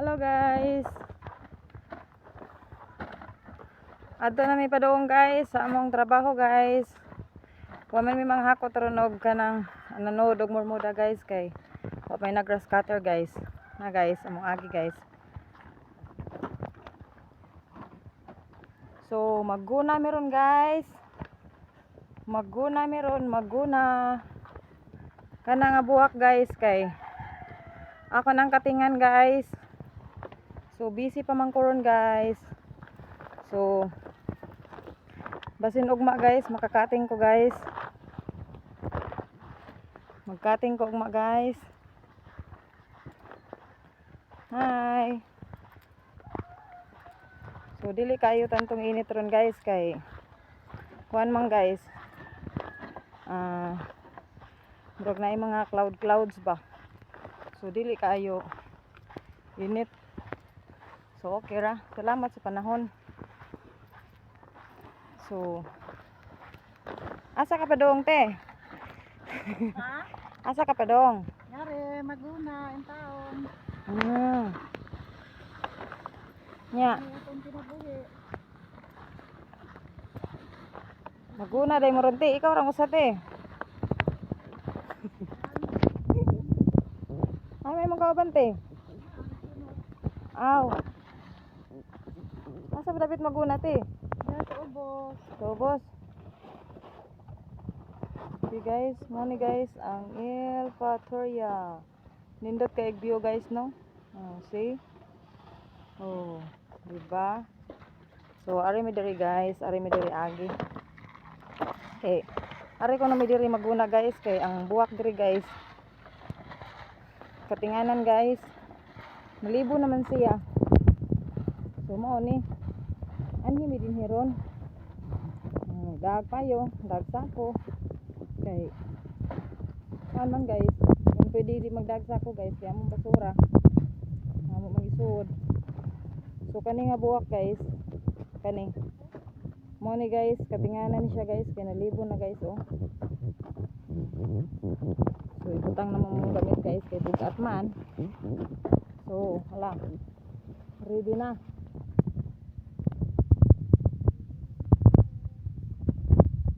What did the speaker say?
Hello guys. Adto na mi padung guys sa among trabaho guys. Wa man mi manghakot ron og kanang nanood og murmuda guys kay wa may nag-grass cutter guys. Na guys, among agi guys. So magguna meron guys. Magguna kana nga buhak guys kay ako nang katingan guys. So busy pa man ko ron guys. So basin ugma guys, makakating ko guys. Magkating ko ugma guys. Hi. So dili kayo tantong init ron guys kay kuan man guys. Drog na yung mga clouds ba. So dili kayo init. So okay ra. Salamat sa panahon. So asa ka pa dong te? Ha? Asa ka pa dong? Yari, maguna in taon. Nya, Ay, itong kinabuhi. maguna day mo ron te, ikaw ra mo sa te. Ay may mga kauban te. Aw. Asa ba dapat maguna te? Yan sa ubos. Tobos. Okay guys, mo ni guys ang El Patoria. Nindot kay view guys no? See? Oh, diba? So ari mi diri guys, ari mi diri agi. Okay. Ari ko na mi diri maguna guys kay ang buwak diri guys. Katinganan guys. Malibo naman siya. So mao ni. Anhi mi din hiron. Dag payo, dag sako. Kay man guys, kung pwede di magdagsa ko guys, kaya mong basura amo magisuod. So kani nga buwak guys, kani mo ni guys, katinganan siya guys, kaya nalibo na guys oh. So ibutang naman mong gamit guys, kay bugat man. So hala, ready na.